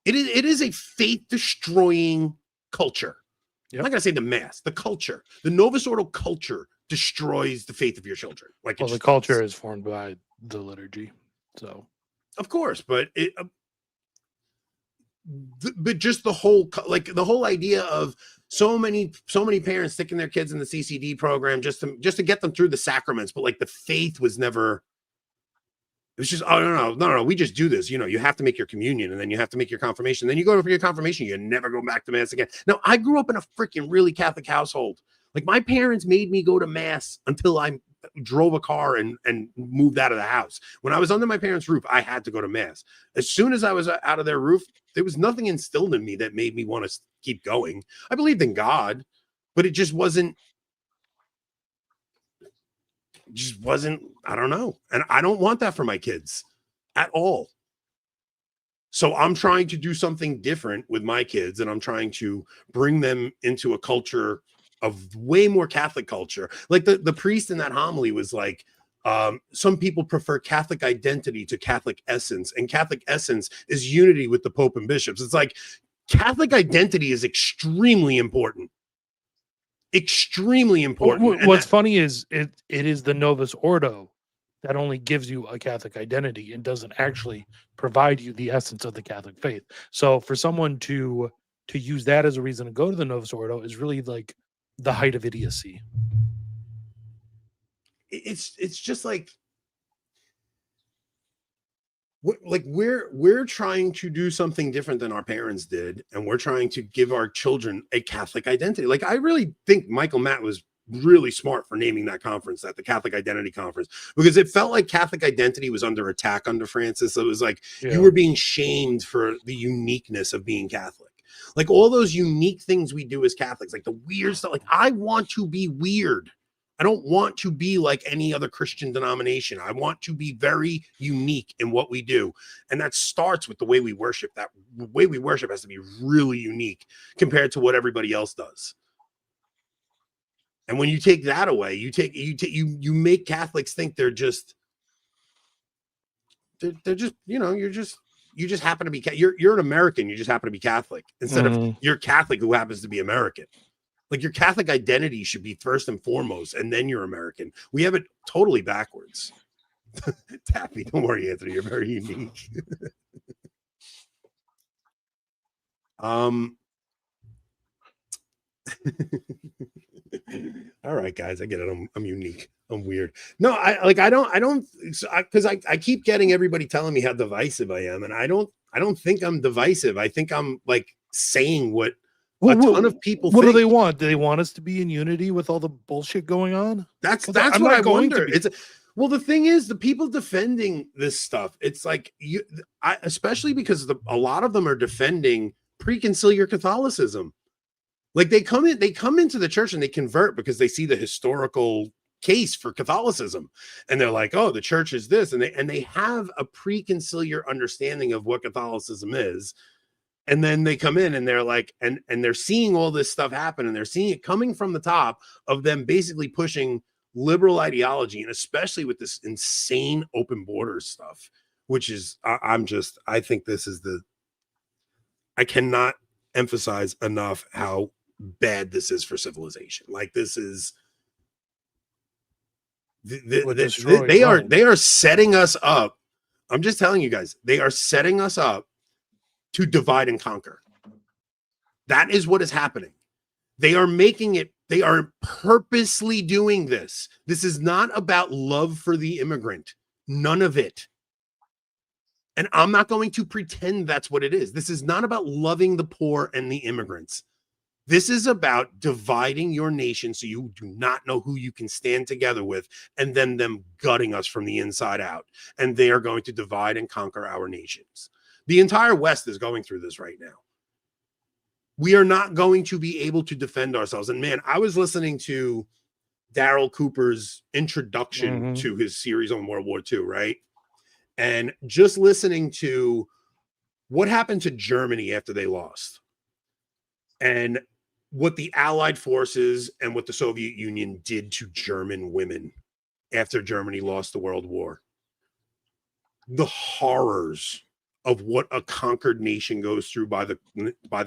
it is a faith destroying culture. Yep. I'm not gonna say the mass, the culture, the Novus Ordo culture destroys the faith of your children. Like, well, the culture is formed by the liturgy, so of course, but but just the whole idea of so many parents sticking their kids in the CCD program just to get them through the sacraments, but like the faith was never. It was just, oh no, we just do this. You have to make your communion, and then you have to make your confirmation. Then you go for your confirmation, you never go back to mass again. Now, I grew up in a freaking really Catholic household. Like, my parents made me go to mass until I drove a car and moved out of the house. When I was under my parents' roof, I had to go to mass. As soon as I was out of their roof, there was nothing instilled in me that made me want to keep going. I believed in God, but it just wasn't, I don't know. And I don't want that for my kids at all. So I'm trying to do something different with my kids, and I'm trying to bring them into a culture of way more Catholic culture. Like the priest in that homily was like, some people prefer Catholic identity to Catholic essence, and Catholic essence is unity with the Pope and bishops. It's like, Catholic identity is extremely important. Extremely important. What's funny is it is the Novus Ordo that only gives you a Catholic identity and doesn't actually provide you the essence of the Catholic faith. So for someone to use that as a reason to go to the Novus Ordo is really like the height of idiocy. It's just like we're trying to do something different than our parents did, and we're trying to give our children a Catholic identity. Like, I really think Michael Matt was really smart for naming that conference the Catholic Identity Conference, because it felt like Catholic identity was under attack under Francis. So it was like you were being shamed for the uniqueness of being Catholic. Like, all those unique things we do as Catholics, like the weird stuff. Like, I want to be weird. I don't want to be like any other Christian denomination. I want to be very unique in what we do. And that starts with the way we worship. That way we worship has to be really unique compared to what everybody else does. And when you take that away, you make Catholics think they're just you just happen to be, you're an American, you just happen to be Catholic, instead of you're Catholic who happens to be American. Like, your Catholic identity should be first and foremost, and then you're American. We have it totally backwards. Taffy, don't worry, Anthony, you're very unique. All right, guys, I get it. I'm unique. I'm weird. No, because I keep getting everybody telling me how divisive I am, and I don't think I'm divisive. I think I'm like saying what a ton of people What do think they want? Do they want us to be in unity with all the bullshit going on? that's I'm what not I going to wonder. be. It's well, the thing is, the people defending this stuff, it's like especially because a lot of them are defending pre-conciliar Catholicism. Like they come into the church and they convert because they see the historical case for Catholicism, and they're like, oh, the church is this, and they have a pre-conciliar understanding of what Catholicism is. And then they come in and they're like, and they're seeing all this stuff happen, and they're seeing it coming from the top of them basically pushing liberal ideology, and especially with this insane open borders stuff, which is I think this is I cannot emphasize enough how bad this is for civilization. Like this is they are setting us up. I'm just telling you guys, they are setting us up to divide and conquer. That is what is happening. They are making it, they are purposely doing this. This is not about love for the immigrant. None of it. And I'm not going to pretend that's what it is. This is not about loving the poor and the immigrants. This is about dividing your nation so you do not know who you can stand together with, and then them gutting us from the inside out. And they are going to divide and conquer our nations. The entire West is going through this right now. We are not going to be able to defend ourselves. And man, I was listening to Daryl Cooper's introduction to his series on World War II, right? And just listening to what happened to Germany after they lost, and what the Allied forces and what the Soviet Union did to German women after Germany lost the World War. The horrors of what a conquered nation goes through by the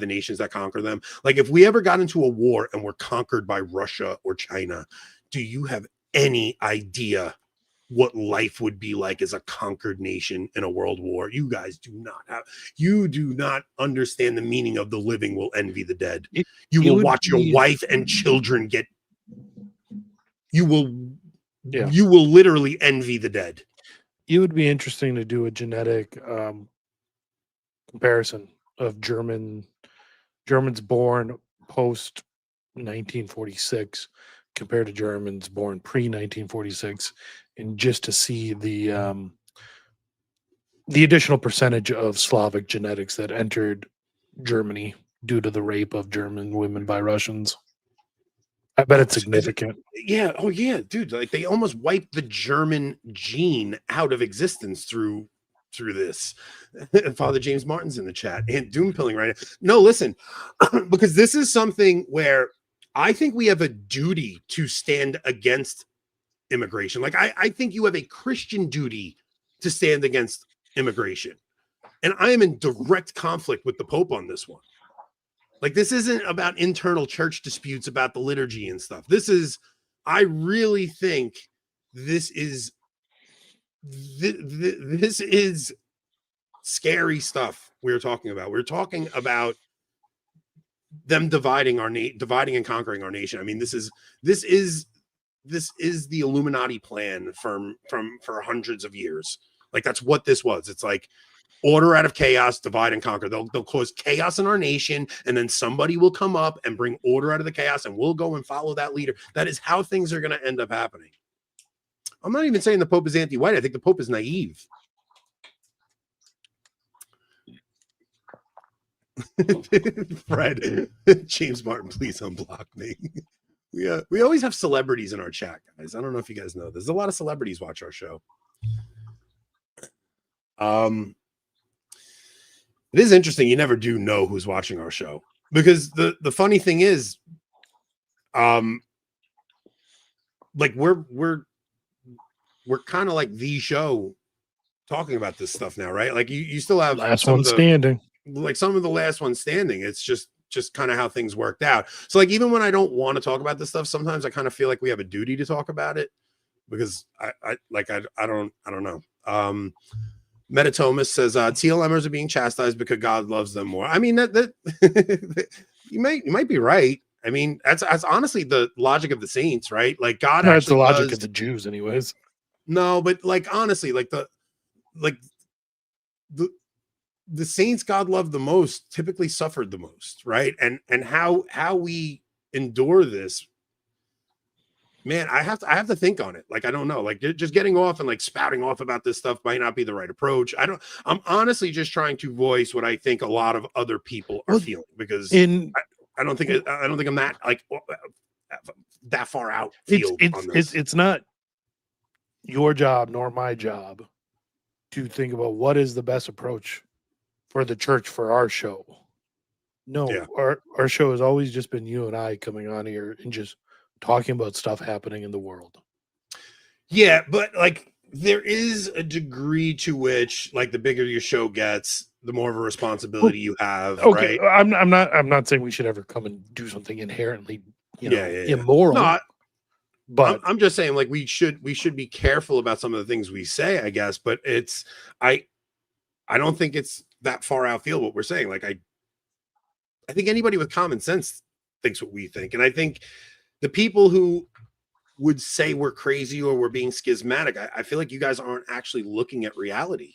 nations that conquer them. Like if we ever got into a war and were conquered by Russia or China, do you have any idea what life would be like as a conquered nation in a world war? You guys do not understand the meaning of the living will envy the dead. You will watch your wife and children you will literally envy the dead. It would be interesting to do a genetic comparison of Germans born post 1946 compared to Germans born pre 1946, and just to see the additional percentage of Slavic genetics that entered Germany due to the rape of German women by Russians. I bet it's significant. Yeah. Oh yeah, dude. Like they almost wiped the German gene out of existence through this. And Father James Martin's in the chat and doom pilling right now. No, listen, because this is something where I think we have a duty to stand against immigration. Like I think you have a Christian duty to stand against immigration. And I am in direct conflict with the Pope on this one. Like this isn't about internal church disputes about the liturgy and stuff. I really think this is scary stuff we're talking about. We're talking about them dividing and conquering our nation. I mean, this is the Illuminati plan for hundreds of years. Like that's what this was. It's like order out of chaos, divide and conquer. They'll cause chaos in our nation, and then somebody will come up and bring order out of the chaos, and we'll go and follow that leader. That is how things are going to end up happening. I'm not even saying the Pope is anti-white. I think the Pope is naive. Fred, James Martin, please unblock me. We always have celebrities in our chat, guys. I don't know if you guys know. There's a lot of celebrities watch our show. It is interesting. You never do know who's watching our show, because the funny thing is, like we're kind of like the show talking about this stuff now, right? Like you still have last one standing. Like some of the last one standing. It's just kind of how things worked out. So like even when I don't want to talk about this stuff, sometimes I kind of feel like we have a duty to talk about it, because I don't know. Metatomus says TLMers are being chastised because God loves them more. I mean that you might be right. I mean that's honestly the logic of the saints, right? Like God. That's the logic of the Jews, anyways. the saints God loved the most typically suffered the most, right? And how we endure this, man, I have to think on it. Like, I don't know, like just getting off and like spouting off about this stuff might not be the right approach. I'm honestly just trying to voice what I think a lot of other people are feeling, because I don't think I'm that like that far out field on this. It's not your job nor my job to think about what is the best approach for the church for our show. No, Yeah. our show has always just been you and I coming on here and just talking about stuff happening in the world. Yeah, but like there is a degree to which, like, the bigger your show gets, the more of a responsibility you have. Okay, right? I'm not saying we should ever come and do something inherently, immoral. No, but I'm just saying, like, we should be careful about some of the things we say, I guess. But it's I don't think it's that far out field what we're saying. Like, I think anybody with common sense thinks what we think, and I think the people who would say we're crazy or we're being schismatic, I feel like you guys aren't actually looking at reality.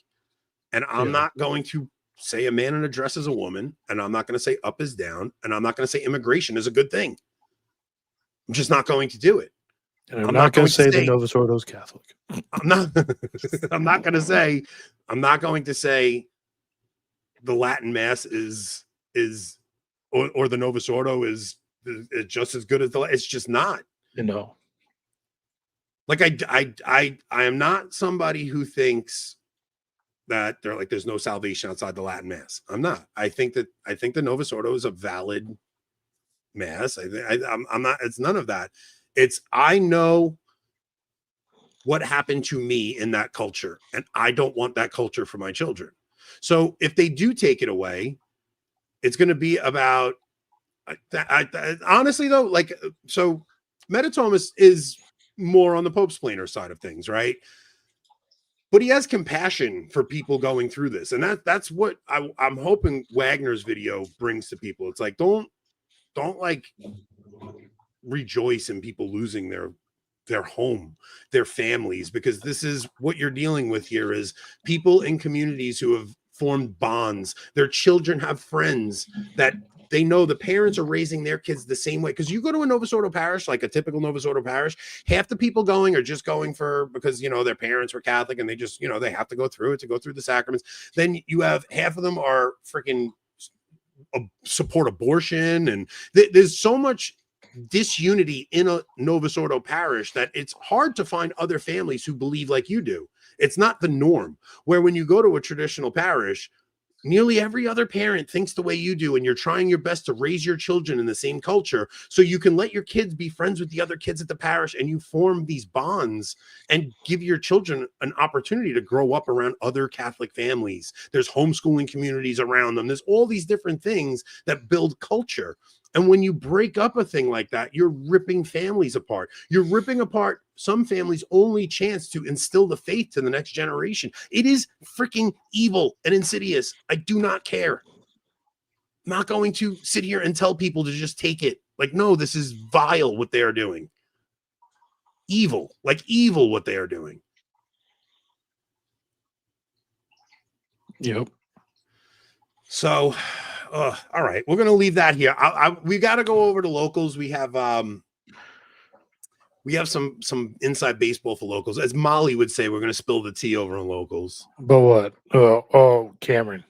And I'm not going to say a man in a dress is a woman, and I'm not going to say up is down, and I'm not going to say immigration is a good thing. I'm just not going to do it. And I'm not going to say the Novus Ordo is Catholic. I'm not. I'm not going to say. I'm not going to say the Latin Mass is or the Novus Ordo is just as good as the. It's just not. No. Like I am not somebody who thinks that they're like there's no salvation outside the Latin Mass. I'm not. I think the Novus Ordo is a valid Mass. I'm not. It's none of that. It's I know what happened to me in that culture, and I don't want that culture for my children. So if they do take it away, it's going to be about. Honestly, though, like so, Metatomus is more on the Pope's planar side of things, right? But he has compassion for people going through this, and that's what I'm hoping Wagner's video brings to people. It's like don't like rejoice in people losing their home, their families, because this is what you're dealing with here is people in communities who have formed bonds. Their children have friends that they know the parents are raising their kids the same way. Because you go to a Novus Ordo parish, like a typical Novus Ordo parish, half the people going are just going for because their parents were Catholic and they just they have to go through it to go through the sacraments. Then you have half of them are freaking support abortion, and there's so much disunity in a Novus Ordo parish that it's hard to find other families who believe like you do. It's not the norm. Where when you go to a traditional parish, nearly every other parent thinks the way you do, and you're trying your best to raise your children in the same culture so you can let your kids be friends with the other kids at the parish, and you form these bonds and give your children an opportunity to grow up around other Catholic families. There's homeschooling communities around them. There's all these different things that build culture. And when you break up a thing like that, you're ripping families apart. You're ripping apart some families' only chance to instill the faith to the next generation. It is freaking evil and insidious. I do not care. I'm not going to sit here and tell people to just take it. Like, no, this is vile what they are doing. Evil, like evil what they are doing. Yep. So, all right, we're gonna leave that here. We got to go over to locals. We have some inside baseball for locals. As Molly would say, we're gonna spill the tea over on locals. But what? Oh, Cameron,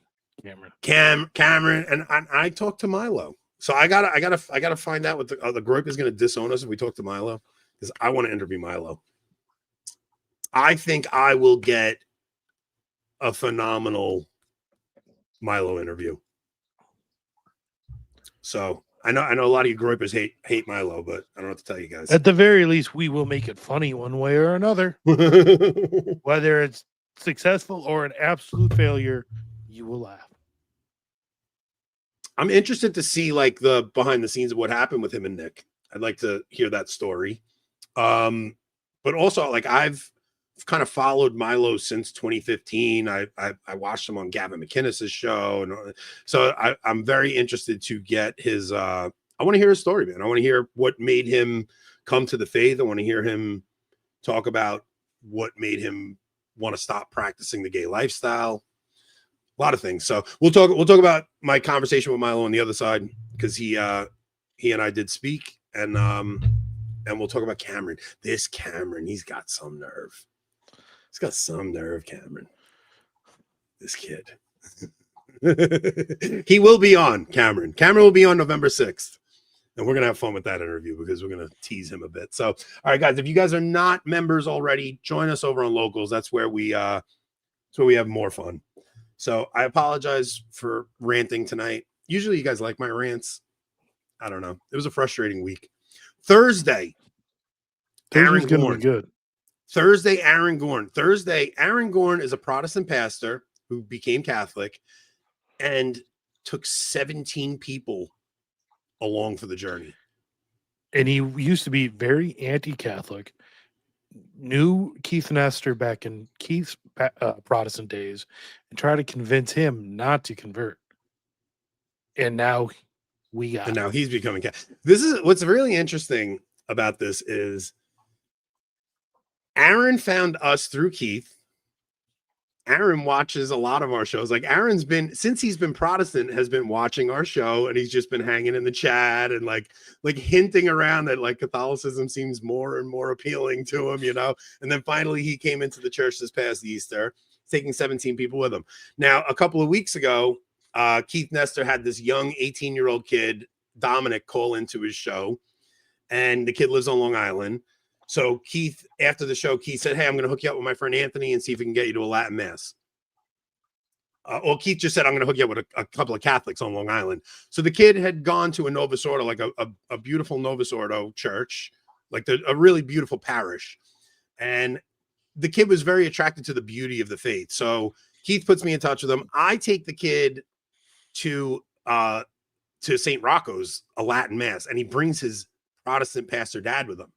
and I talked to Milo. So I gotta find out what the group is gonna disown us if we talk to Milo, because I want to interview Milo. I think I will get a phenomenal Milo interview. So I know a lot of you groypers hate Milo, but I don't know what to tell you guys. At the very least, we will make it funny one way or another. Whether it's successful or an absolute failure, you will laugh. I'm interested to see like the behind the scenes of what happened with him and Nick. I'd like to hear that story. But also like I've kind of followed Milo since 2015. I watched him on Gavin McInnes's show, and so I'm very interested to get his. I want to hear his story, man. I want to hear what made him come to the faith. I want to hear him talk about what made him want to stop practicing the gay lifestyle. lot of things. So we'll talk about my conversation with Milo on the other side, because he and I did speak, and we'll talk about Cameron. This Cameron, he's got some nerve. He's got some nerve, Cameron. This kid. He will be on, Cameron. Cameron will be on November 6th. And we're going to have fun with that interview, because we're going to tease him a bit. So, all right, guys, if you guys are not members already, join us over on Locals. That's where we have more fun. So I apologize for ranting tonight. Usually you guys like my rants. I don't know. It was a frustrating week. Thursday, Aaron Gorn. Good. Thursday, Aaron Gorn. Aaron Gorn is a Protestant pastor who became Catholic and took 17 people along for the journey. And he used to be very anti-Catholic. Knew Keith Nestor back in Keith's Protestant days and tried to convince him not to convert. And now now he's becoming Catholic. This is what's really interesting about this is Aaron found us through Keith. Aaron watches a lot of our shows. Like Aaron's been, since he's been Protestant, has been watching our show, and he's just been hanging in the chat and like hinting around that like Catholicism seems more and more appealing to him, you know. And then finally he came into the church this past Easter, taking 17 people with him. Now, a couple of weeks ago, Keith Nestor had this young 18-year-old kid, Dominic, call into his show, and the kid lives on Long Island. So Keith, after the show, Keith said, "Hey, I'm going to hook you up with my friend Anthony and see if we can get you to a Latin Mass." Well, Keith just said, "I'm going to hook you up with a couple of Catholics on Long Island." So the kid had gone to a Novus Ordo, like a beautiful Novus Ordo church, like a really beautiful parish. And the kid was very attracted to the beauty of the faith. So Keith puts me in touch with him. I take the kid to St. Rocco's, a Latin Mass, and he brings his Protestant pastor dad with him.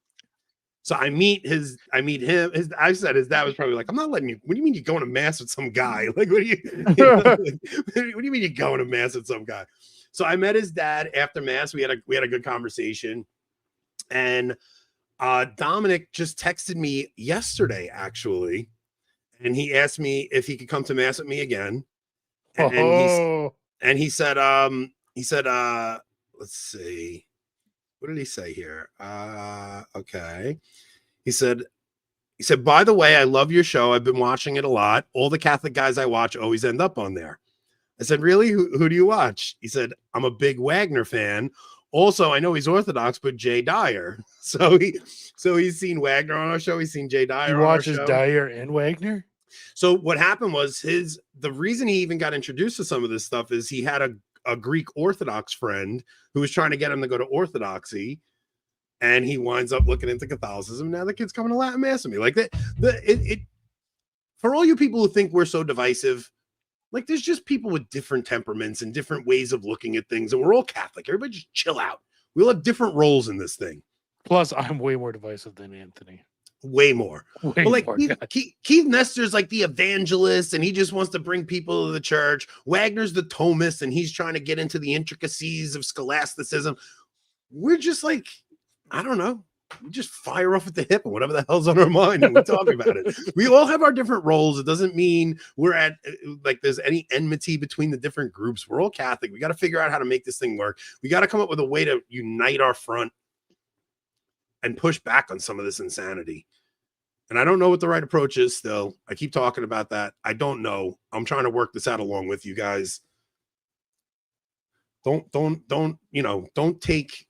So I meet him. I said his dad was probably like, "I'm not letting you. What do you mean you're going to Mass with some guy? Like, what do you know, like, what do you mean you're going to Mass with some guy?" So I met his dad after Mass. We had a good conversation. And Dominic just texted me yesterday, actually. And he asked me if he could come to Mass with me again. And he said, let's see. What did he say here? Okay. He said, "By the way, I love your show. I've been watching it a lot. All the Catholic guys I watch always end up on there." I said, "Really? Who do you watch?" He said, "I'm a big Wagner fan. Also, I know he's Orthodox, but Jay Dyer." So he's seen Wagner on our show. He's seen Jay Dyer. He watches Dyer and Wagner. So what happened was the reason he even got introduced to some of this stuff is he had a Greek Orthodox friend who was trying to get him to go to Orthodoxy, and he winds up looking into Catholicism. Now the kid's coming to Latin Mass with me. Like that, for all you people who think we're so divisive, like there's just people with different temperaments and different ways of looking at things, and we're all Catholic. Everybody just chill out. We all have different roles in this thing. Plus, I'm way more divisive than Anthony. Way more. Keith Nestor's like the evangelist, and he just wants to bring people to the church. Wagner's the Thomist, and he's trying to get into the intricacies of scholasticism. We're just like, I don't know. We just fire off at the hip and whatever the hell's on our mind, and we talk about it. We all have our different roles. It doesn't mean we're at like there's any enmity between the different groups. We're all Catholic. We got to figure out how to make this thing work. We got to come up with a way to unite our front and push back on some of this insanity. And I don't know what the right approach is still. I keep talking about that. I don't know. I'm trying to work this out along with you guys. Don't take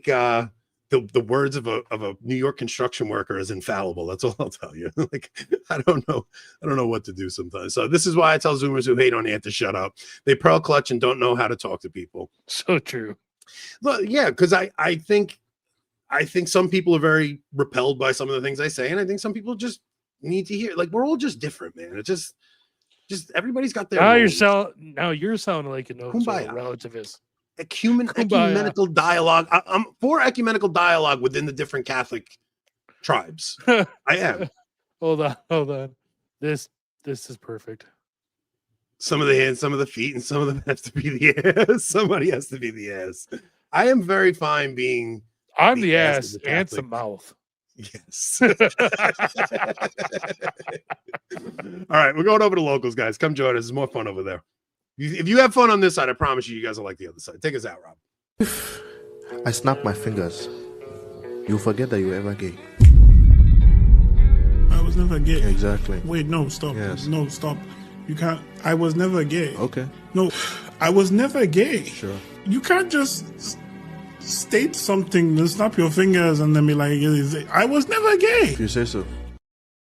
the words of a New York construction worker as infallible. That's all I'll tell you. Like, I don't know what to do sometimes. So this is why I tell Zoomers who hate on Ant to shut up. They pearl clutch and don't know how to talk to people. So true. Well, yeah, because I think some people are very repelled by some of the things I say, and I think some people just need to hear. Like, we're all just different, man. It's just everybody's got their. Now you're sounding like a relativist. Ecumenical dialogue. I'm for ecumenical dialogue within the different Catholic tribes. I am. Hold on. This is perfect. Some of the hands, some of the feet, and some of them has to be the ass. Somebody has to be the ass. I am very fine being. I'm the ass and the mouth. Yes. All right, we're going over to locals, guys. Come join us. It's more fun over there. If you have fun on this side, I promise you guys will like the other side. Take us out, Rob. I snap my fingers. You forget that you were ever gay. I was never gay. Exactly. Wait, no, stop. Yes. No, stop. You can't. I was never gay. Okay. No, I was never gay. Sure. You can't just state something and snap your fingers and then be like, I was never gay. If you say so.